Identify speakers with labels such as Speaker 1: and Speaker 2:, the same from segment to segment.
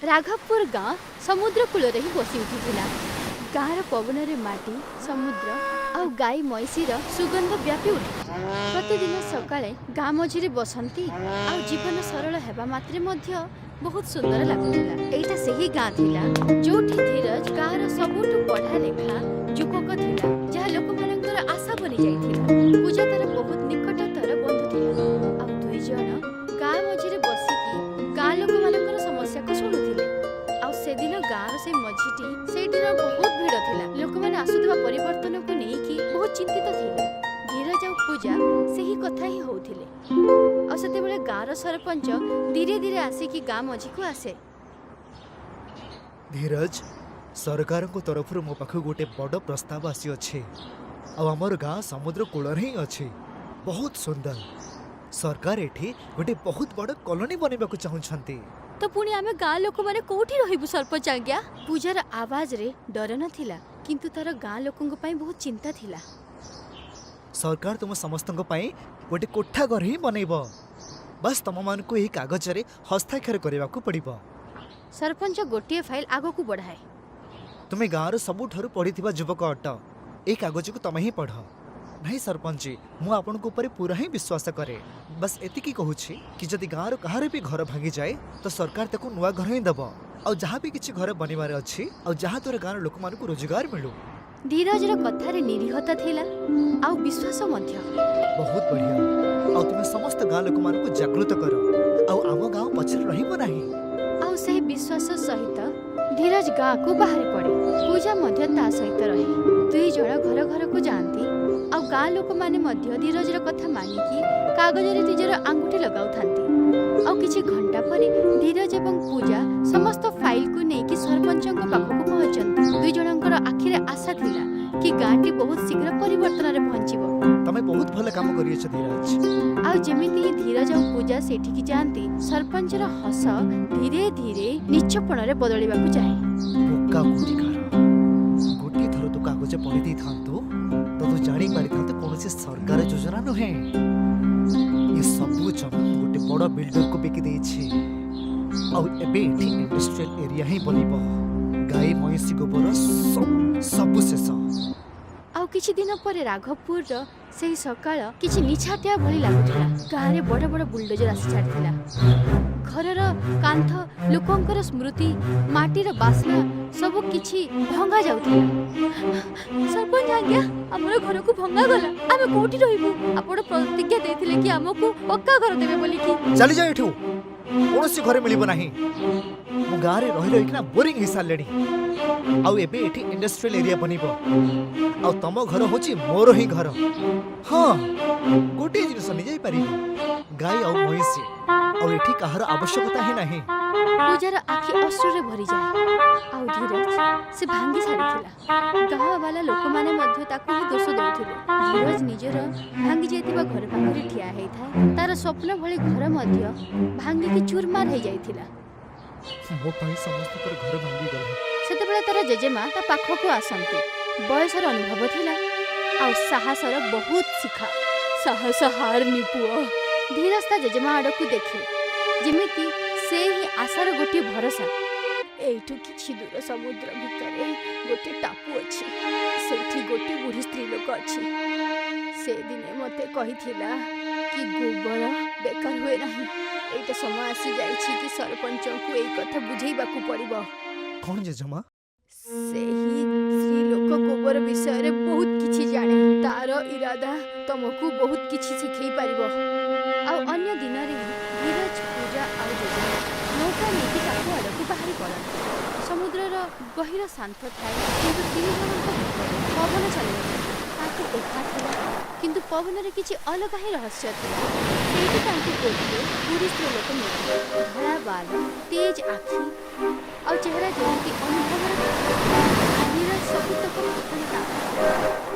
Speaker 1: राघवपुर गाँ समुद्र कूल ही बसी उठिथिला। गाँर पवन रे माटी समुद्र आउ गाई मैसीर सुगंध व्यापी उठी। प्रतिदिन सकाळे गाँ मझिरे बसंती आउ जीवन सरल हेबा मात्रे मध्य बहुत सुंदर लागुथिला। एटा सेही गाँ थिला जोठी धीरज गाँर सबुठु पढ़ा लेखा युवक थिला, जहा लोकमानंकर आशा बनि जाइथिला। पूजा तार बहुत निकटतर बंधु थिला आउ दुई जण गाँ मझिरे बसिकी गाँ लोकमानंकर समस्या को शुणुथिले। आउ सेदिन गाँर से मझिटी सेठिर बहुत भीड़ थिला। लोकमाने आसुथिबा परिवर्तन को नेकी बहुत चिंतित थिले। धीरज आउ पूजा सेही कथा ही होउथिले। आ सेतेबेले गाँर सरपंच धीरे धीरे आसिकी गाँ मझी को आसे।
Speaker 2: धीरज, सरकार को तरफ मो पाख गोटे बड़ प्रस्ताव आसी अच्छे। आमर गाँ समुद्र कूल ही अच्छे, बहुत सुंदर। सरकार एठी गोटे बहुत बड़ कॉलोनी बनवा चाहूँगी।
Speaker 1: तो पुणी आमे गाँ लोक माने कोठी रहिबु सरपंच आज्ञा? पूजार आवाज रे डर नथिला, किंतु तार गाँ लोकंक पई बहुत चिंता थिला।
Speaker 2: सरकार तुम समस्त गोटे कोठा घर ही बनइब, बस तुम मान को यही कागज रे हस्ताक्षर करने को पड़िब।
Speaker 1: सरपंच गोटे फाइल आगो को बढ़ाए।
Speaker 2: तुम्हें गाँव सबुठारु पढ़ी युवक अट, ए कागज को तुम ही पढ़। नहीं सरपंच, मु आपण को ऊपर पूरा ही विश्वास करे। बस एतिकी कहूछि कि जदि गाँव कहार भी घर भांगी जाए तो सरकार ताको नुआ घर ही दब। आ जहाँ भी किसी घर बनवार अच्छी आ जहाँ द्वारा गाँव लोक मानक रोजगार मिलू।
Speaker 1: धीरजर कथारे निरीहता थिला आउ विश्वास मध्य।
Speaker 2: बहुत बढ़िया। आ तुम समस्त गाँव लोक मानक जागृत कर आउ आम गाँव पछरे रहिबो नाही।
Speaker 1: आउ से विश्वास सहित धीरज गाँ को बाहर पड़े। पूजा मध्य ता सहित रहे। दुई जण घर घर को जाती आउ गाँ लोक माने मध्य धीरजर कथा मानिकी कागज रे निजर आंगुठी लगाउ थांती। आउ किछि घंटा परे धीरज एवं पूजा समस्त फाइल को नेकी सरपंचक पाखक पहुंचंती। दुई जणकर आखिरे आशा थिला कि गाँटी बहुत शीघ्र परिवर्तन रे पहुंचीबो।
Speaker 2: तमे बहुत भले काम करियछ धीरज।
Speaker 1: आउ जेमिति धीरज आउ पूजा सेठी की जानती, सरपंचर हस धीरे धीरे निचपण रे बदलिबाकू जाए।
Speaker 2: बोका कोटिकार गोटे थर तो कागज पढ़ी दी थांतो तो तू जानी पारि थांतो कोनोसी सरकार योजना नहे। ये सबु जमीन गोटे बड़ बिल्डर को बिकी देछि। आउ एबे एठी इंडस्ट्रियल एरिया ही बनिबो। गाई मईसी गोबर सबु शेष।
Speaker 1: आउ किछि दिन परे राघवपुर सेही सकाळ किछि निछाटिया भली लागुथिला। गाँरे बड़ बड़ बुलडोजर आसी छाड़िथिला। घरर कांथ, लोकंकर स्मृति, माटीर बास्ना सबु किछि भंगा जाउथिला। सरपंच आज्ञा, हमर घर को भंगा गला। आमे कोठी रहिबु? आपण प्रतिज्ञा देथिले कि हमकु पक्का घर देबे बोली कि।
Speaker 2: चली जा एठू, कोनोसी घरे मिलिबो नाही। मु गारे रहि रहि किना बोरिंग हिसाब लेडी। आउ एबे एठी इंडस्ट्रियल एरिया बनिबो। आउ तम घर होची मोर ही घर। हाँ, गोटे जिनिस नि जाई पारिबो, गाई आउ मईसी। आउ एठी काहर आवश्यकता ही नाही।
Speaker 1: पूजार आखि अश्रुरे भरी जाए। आउ धीरज से भांगी सारिथिला। गाँ वाला लोक माने मध्य ताकू ही दोष दउथिले। धीरज निजर भांगी जाइतिबा घर पाखरे ठिया हेइ थाए। तार स्वप्न भली घर मध्य भांगी की चूरमार हे जाइथिला।
Speaker 2: मो पई समस्त पर घर भांगी गला।
Speaker 1: सेतेबेले तार जेजेमा ता पाखको आसंती। बयसर अनुभव थिला आउ साहसर बहुत शिखा। साहस हार निपुआ। धीरज ता जेजेमा आड़कू देखि जेमिति से ही आशार गोटे भरोसा। एठू किछि दूर समुद्र भितरे गोटे टापू अछि। सेठी गोटे बुढ़ी स्त्री लोक अछि। से दिने मते कहिथिला कि गोबर बेकार हुए नाही। एटा समय आसी जाइछि कि सरपंच को एई कथा बुझेइबाकू पड़िबो।
Speaker 2: कोन जेजमा?
Speaker 1: सेही स्त्री लोक गोबर विषय रे बहुत किछि जाने। तार इरादा तुमको बहुत किछि सिखै पारिबो। आ अन्य दिन रे धीरज पूजा आ नौका नेकी ताकू आड़कू बाहरी पड़ा। समुद्रर गहिर शांत थाए, किंतु तीन जनक पवन चले ताकू एका थिला। किंतु पवन रे किछि अलग ही रहस्य थिला। सेठी तांकी कोठे पूरी स्त्री लोक मिले। धड़ा बाल, तेज आखि और चेहरा जेमिति अनुभव धीरज सबुतक कथन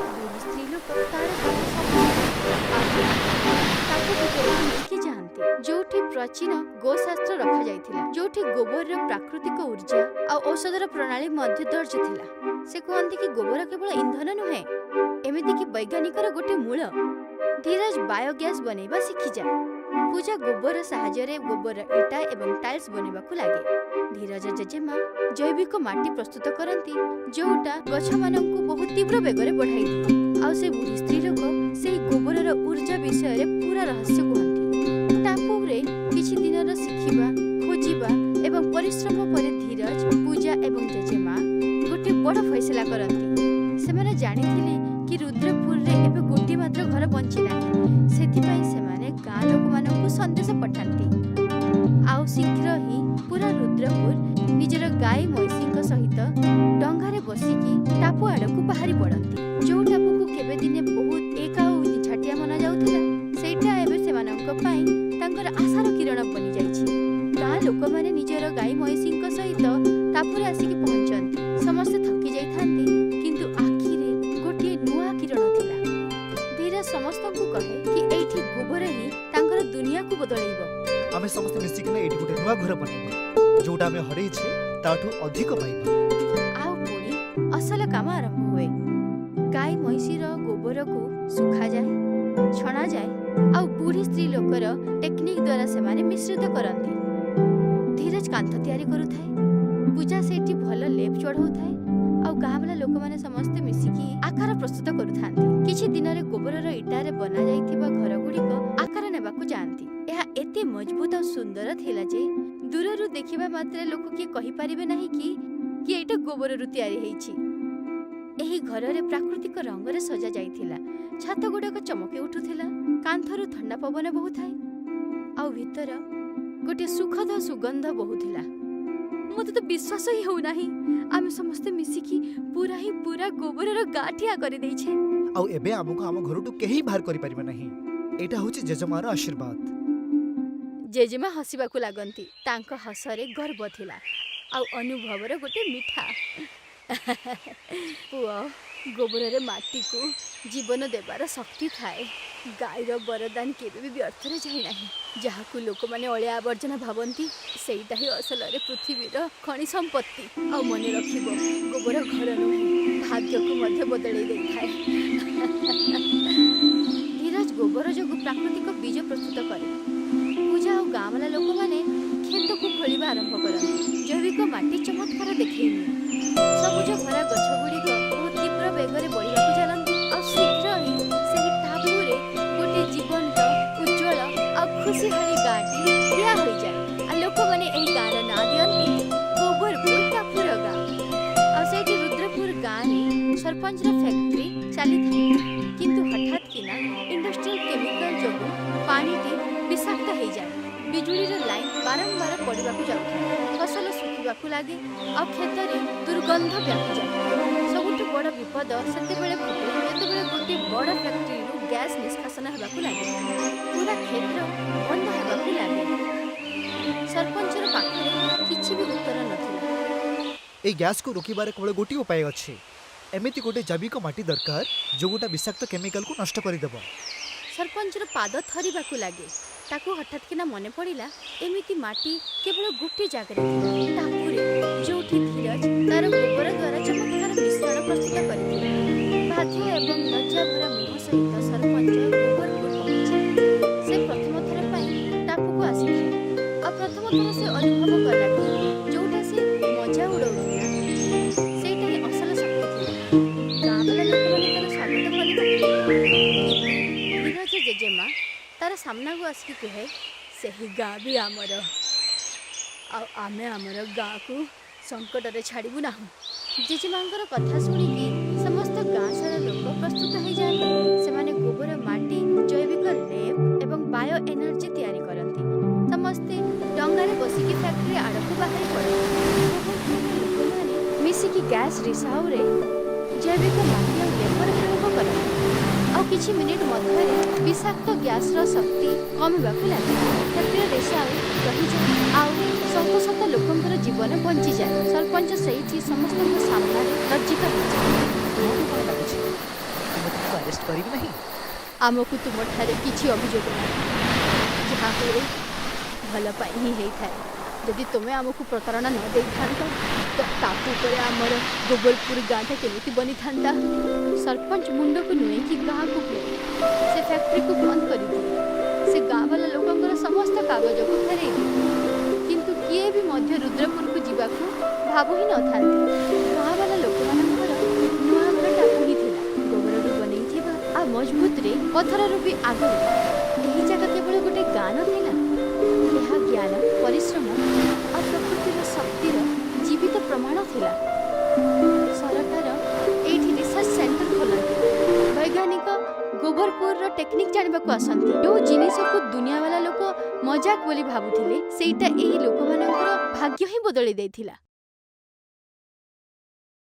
Speaker 1: पूरी स्त्री लोक तार सब जानती। जोठी प्राचीन गोशास्त्र रखा जाइथिला, जोठी गोबर रो प्राकृतिक ऊर्जा आ औषधर प्रणाली मध्य दर्ज थिला। से कहंती कि गोबर केवल ईंधन नुहे, एमिति कि वैज्ञानिकर गोटे मूल। धीरज बायोगैस बनेबा शिखि जा। ପୂଜା ଗୋବର ସାହାଯ୍ୟରେ ଗୋବର ଇଟା ଏବଂ ଟାଇଲ୍ସ ବନେଇବାକୁ ଲାଗେ। ଧୀରଜ ଜେଜେମା ଜୈବିକ ମାଟି ପ୍ରସ୍ତୁତ କରନ୍ତି, ଯୋଉଟା ଗଛମାନଙ୍କୁ ବହୁତ ତୀବ୍ର ବେଗରେ ବଢାଇ ଦିଏ। ଆଉ ସେ ବୁଢ଼ୀ ସ୍ତ୍ରୀ ଲୋକ ସେହି ଗୋବରର ଉର୍ଜା ବିଷୟରେ ପୁରା ରହସ୍ୟ କୁହନ୍ତି। ଟାପୁରେ କିଛି ଦିନର ଶିଖିବା, ଖୋଜିବା ଏବଂ ପରିଶ୍ରମ ପରେ ଧୀରଜ, ପୂଜା ଏବଂ ଜେଜେମା ଗୋଟିଏ ବଡ଼ ଫଇସଲା କରନ୍ତି। ସେମାନେ ଜାଣିଥିଲେ କି ରୁଦ୍ରପୁରରେ ଏବେ ଗୋଟିଏ ମାତ୍ର ଘର ବଞ୍ଚି ନାହିଁ। ସେଥିପାଇଁ ସେମାନେ ଗାଁ ଲୋକମାନଙ୍କୁ ସନ୍ଦେଶ ପଠାନ୍ତି। ଆଉ ଶୀଘ୍ର ହିଁ ପୁରା ରୁଦ୍ରପୁର ନିଜର ଗାଈ ମଇଁଷିଙ୍କ ସହିତ ଡଙ୍ଗାରେ ବସିକି ଟାପୁ ଆଡ଼କୁ ବାହାରି ପଡ଼ନ୍ତି। ଯୋଉ ଟାପୁକୁ କେବେ ଦିନେ ବହୁତ ଏକା ଆଉ ନିଛାଟିଆ ମନା ଯାଉଥିଲା, ସେଇଟା ଏବେ ସେମାନଙ୍କ ପାଇଁ ତାଙ୍କର ଆଶାର କିରଣ ବନିଯାଇଛି। ଗାଁ ଲୋକମାନେ ନିଜର ଗାଈ ମଇଁଷିଙ୍କ ସହିତ ଟାପୁରେ ଆସିକି ପହଞ୍ଚନ୍ତି। ସମସ୍ତେ ଥକି ଯାଇଥାନ୍ତି, କିନ୍ତୁ ଆଖିରେ ଗୋଟିଏ ନୂଆ କିରଣ ଥିଲା। ଧୀରଜ ସମସ୍ତଙ୍କୁ କହେ କି ଏଇଠି ଗୋବର ହିଁ ତାଙ୍କର ଦୁନିଆକୁ ବଦଳେଇବ।
Speaker 2: ଆମେ ସମସ୍ତେ ମିଶିକିନା ଏଇଠି ଗୋଟେ ନୂଆ ଘର ବନେଇବା, ଯୋଉଟା ଆମେ ହରେଇଛେ ତାଠୁ ଅଧିକ ପାଇବା।
Speaker 1: ଆଉ ପୁଣି ଅସଲ କାମ ଆରମ୍ଭ ହୁଏ। ଗାଈ ମଇଁଷିର ଗୋବରକୁ ଶୁଖାଯାଏ, ଛଣାଯାଏ ଆଉ ବୁଢ଼ୀ ସ୍ତ୍ରୀ ଲୋକର ଟେକ୍ନିକ୍ ଦ୍ୱାରା ସେମାନେ ମିଶ୍ରିତ କରନ୍ତି। ଧୀରଜ କାନ୍ଥ ତିଆରି କରୁଥାଏ, ପୂଜା ସେଇଠି ଭଲ ଲେପ୍ ଚଢ଼ଉଥାଏ ଆଉ ଗାଁ ବାଲା ଲୋକମାନେ ସମସ୍ତେ ମିଶିକି ଆକାର ପ୍ରସ୍ତୁତ କରୁଥାନ୍ତି। କିଛି ଦିନରେ ଗୋବରର ଇଟାରେ ବନାଯାଇଥିବା ଘରଗୁଡ଼ିକ ଆକାର ନେବାକୁ ଯାଆନ୍ତି। ଏହା ଏତେ ମଜବୁତ ଆଉ ସୁନ୍ଦର ଥିଲା ଯେ ଦୂରରୁ ଦେଖିବା ମାତ୍ରେ ଲୋକ କିଏ କହିପାରିବେ ନାହିଁ କି ଏଇଟା ଗୋବରରୁ ତିଆରି ହେଇଛି। ଏହି ଘରରେ ପ୍ରାକୃତିକ ରଙ୍ଗରେ ସଜା ଯାଇଥିଲା। ଛାତ ଗୁଡାକ ଚମକି ଉଠୁଥିଲା, କାନ୍ଥରୁ ଥଣ୍ଡା ପବନ ବହୁଥାଏ ଆଉ ଭିତର ଗୋଟିଏ ସୁଖଦ ସୁଗନ୍ଧ ବହୁଥିଲା। ମୋତେ ତ ବିଶ୍ୱାସ ହିଁ ହେଉନାହିଁ, ଆମେ ସମସ୍ତେ ମିଶିକି ପୁରା ଗୋବରର ଗାଁ ଠିଆ କରିଦେଇଛେ।
Speaker 2: ଆଉ ଏବେ ଆମକୁ ଆମ ଘରଠୁ କେହି ବାହାର କରିପାରିବେ ନାହିଁ। ଏଇଟା ହଉଛି ଜେଜେମାର ଆଶୀର୍ବାଦ।
Speaker 1: ଜେଜେମା ହସିବାକୁ ଲାଗନ୍ତି। ତାଙ୍କ ହସରେ ଗର୍ବ ଥିଲା ଆଉ ଅନୁଭବର ଗୋଟେ ମିଠା। ପୁଅ, ଗୋବରରେ ମାଟିକୁ ଜୀବନ ଦେବାର ଶକ୍ତି ଥାଏ। ଗାଈର ବରଦାନ କେବେ ବି ବ୍ୟର୍ଥରେ ଯାଇନାହିଁ। ଯାହାକୁ ଲୋକମାନେ ଅଳିଆ ଆବର୍ଜନା ଭାବନ୍ତି, ସେଇଟା ହିଁ ଅସଲରେ ପୃଥିବୀର ଖଣି ସମ୍ପତ୍ତି। ଆଉ ମନେ ରଖିବ, ଗୋବର ଘର ନୁହେଁ, ଭାଗ୍ୟକୁ ମଧ୍ୟ ବଦଳେଇ ଦେଇଥାଏ। ଧୀରଜ ଗୋବର ଯୋଗୁଁ ପ୍ରାକୃତିକ ବୀଜ ପ୍ରସ୍ତୁତ କରେ। ପୂଜା ଆଉ ଗାଁ ବାଲା ଲୋକମାନେ କ୍ଷେତକୁ ଖୋଳିବା ଆରମ୍ଭ କରନ୍ତି। ଜୈବିକ ମାଟି ଚମତ୍କାର ଦେଖେଇ ନିଏ। ସବୁଜ ଭରା ଗଛ ଗୁଡ଼ିକ ବହୁତ ତୀବ୍ର ବେଗରେ ବଢ଼ିବାକୁ ଚାଲନ୍ତି ଆଉ ଶୀଘ୍ର ହିଁ ସେହି ଟାପୁରେ ଗୋଟିଏ ଜୀବନ୍ତ, ଉଜ୍ଜ୍ୱଳ ଆଉ ଖୁସିହାଳି ଗାଁଟି ଠିଆ ହୋଇଯାଏ। ଆଉ ଲୋକମାନେ ଏହି ଗାଁର ନାଁ ଦିଅନ୍ତି ଗୋବରପୁର ଟାପୁର ଗାଁ। ଆଉ ସେଇଠି ରୁଦ୍ରପୁର ଗାଁରେ ସରପଞ୍ଚର ଫ୍ୟାକ୍ଟ୍ରି ଚାଲିଥାଏ। କିନ୍ତୁ ହଠାତ୍ କିନା ଇଣ୍ଡଷ୍ଟ୍ରିଆଲ କେମିକାଲ ଯୋଗୁଁ ପାଣିଟି ବିଷାକ୍ତ ହେଇଯାଏ। ବିଜୁଳିର ଲାଇନ୍ ବାରମ୍ବାର ପଡ଼ିବାକୁ ଯାଉଥାଏ। ଫସଲ ଶୁଖିବାକୁ ଲାଗେ ଆଉ କ୍ଷେତରେ ଦୁର୍ଗନ୍ଧ ବ୍ୟାପିଯାଏ। ସବୁଠୁ ବଡ଼ ବିପଦ ସେତେବେଳେ ଫୁଟେ ଯେତେବେଳେ ଗୋଟିଏ ବଡ଼ ଫ୍ୟାକ୍ଟ୍ରିରୁ ଗ୍ୟାସ୍ ନିଷ୍କାସନ ହେବାକୁ ଲାଗେ। ପୁରା କ୍ଷେତ୍ର ବନ୍ଦ ହେବାକୁ ଲାଗେ। ସରପଞ୍ଚର ପାଖରେ କିଛି ବି ଉତ୍ତର ନଥିଲା।
Speaker 2: এই ଗ୍ୟାସ୍କୁ ରୋକିବାରେ କେବଳ ଗୋଟିଏ ଉପାୟ ଅଛି। ଏମିତି ଗୋଟେ ଜୈବିକ ମାଟି ଦରକାର ଯୋଉଟା ବିଷାକ୍ତ କେମିକାଲକୁ ନଷ୍ଟ କରିଦେବ।
Speaker 1: ସରପଞ୍ଚର ପାଦ ଥରିବାକୁ ଲାଗେ। ତାକୁ ହଠାତ୍ କିନା ମନେ ପଡ଼ିଲା, ଏମିତି ମାଟି କେବଳ ଗୋଟିଏ ଜାଗାରେ ଥିଲା, ଟାପୁରେ, ଯୋଉଠି ଧୀରଜ ତାର ଗୋବର ଦ୍ୱାରା ଚମତ୍କାର ମିଶ୍ରଣ ପ୍ରସ୍ତୁତ କରିଥିଲା। ବାଧ୍ୟ ଏବଂ ଲଜ୍ଜାଭରା ମୁହଁ ସହିତ ସରପଞ୍ଚ ଗୋବରପୁର ପହଞ୍ଚେ। ସେ ପ୍ରଥମ ଥର ପାଇଁ ଟାପୁକୁ ଆସିଥାଏ ଆଉ ପ୍ରଥମ ଥର ସେ ଅନୁଭବ କଲା କି ଯୋଉଟା ସେ ମଜା ଉଡ଼ଉଥିଲା, ସେଇଟା ହିଁ ଅସଲ ଶକ୍ତି ଥିଲା। ଗାଁ ବାଲା ଲୋକମାନେ ତାର ସ୍ୱାଗତ କଲେ। ଧୀରଜ ଜେଜେମା ତାର ସାମ୍ନାକୁ ଆସିକି କୁହେ, ସେହି ଗାଁ ବି ଆମର, ଆଉ ଆମେ ଆମର ଗାଁକୁ ସଙ୍କଟରେ ଛାଡ଼ିବୁ ନାହିଁ। ଜେଜେମାଙ୍କର କଥା ଶୁଣିକି ସମସ୍ତ ଗାଁ ସାରା ଲୋକ ପ୍ରସ୍ତୁତ ହେଇଯାଆନ୍ତି। ସେମାନେ ଗୋବର ମାଟି, ଜୈବିକ ଲେପ୍ ଏବଂ ବାୟୋ ଏନର୍ଜି ତିଆରି କରନ୍ତି। ସମସ୍ତେ ଡଙ୍ଗାରେ ବସିକି ଫ୍ୟାକ୍ଟ୍ରି ଆଡ଼କୁ ବାହାରି ପଡ଼ନ୍ତି। ଲୋକମାନେ ମିଶିକି ଗ୍ୟାସ୍ ରିସାଉରେ ଜୈବିକ ମାଟି ଆଉ ଲେପର ପ୍ରୟୋଗ କରନ୍ତି। ଆଉ କିଛି ମିନିଟ୍ ମଧ୍ୟରେ ବିଷାକ୍ତ ଗ୍ୟାସ୍ର ଶକ୍ତି କମିବାକୁ ଲାଗେ। କ୍ଷେତ୍ରରେ ରିସାଉ ରହିଯାଏ ଆଉ ଶତ ଶତ ଲୋକଙ୍କର ଜୀବନ ବଞ୍ଚିଯାଏ। ସରପଞ୍ଚ ସେଇଠି ସମସ୍ତଙ୍କ ସାମ୍ନାରେ ଲଜ୍ଜିତ ହୋଇଯାଏ।
Speaker 2: ତୁମକୁ କ'ଣ ଲାଗୁଛି? ତୁମେ ତାକୁ ଆରେଷ୍ଟ କରିବି ନାହିଁ?
Speaker 1: ଆମକୁ ତୁମଠାରେ କିଛି ଅଭିଯୋଗ ନାହିଁ। ଯାହା ହୁଏ ଭଲ ପାଇଁ ହିଁ ହେଇଥାଏ। ଯଦି ତୁମେ ଆମକୁ ପ୍ରତାରଣା ନ ଦେଇଥାନ୍ତ ତ ଟାପୁ ଉପରେ ଆମର ଗୋବରପୁର ଗାଁଟା କେମିତି ବନିଥାନ୍ତା? ସରପଞ୍ଚ ମୁଣ୍ଡକୁ ନୁହେଁକି ଗାଁକୁ ଫେରେ। ସେ ଫ୍ୟାକ୍ଟ୍ରିକୁ ବନ୍ଦ କରିଦିଏ। से गाँ वाला लोकंकर समस्त कागज को फेरई किंतु किए भी मध्य रुद्रपुर को जीवाकू भाबु ही नथांती। गाँ वाला लोक मानकर नुआ घरटा पड़ीथिला गोबररू बनैथिबा आ मजबूत रे पत्थररू भी आगु एही जगह केवल गोटे गाँ नथिला यह ज्ञान परिश्रम और प्रकृतिर शक्तिर जीवित प्रमाण थिला। सरकार एठी रिसर्च सेंटर खोलନ୍ତି वैज्ञानिक गोबरपुर टेक्निक जानवाक आसନ୍ତି जो जिनिस को दुनिया वाला लोक मजाक बोली भाबुथिले सेटा एही लोक मानकर भाग्य ही बदली दैथिला।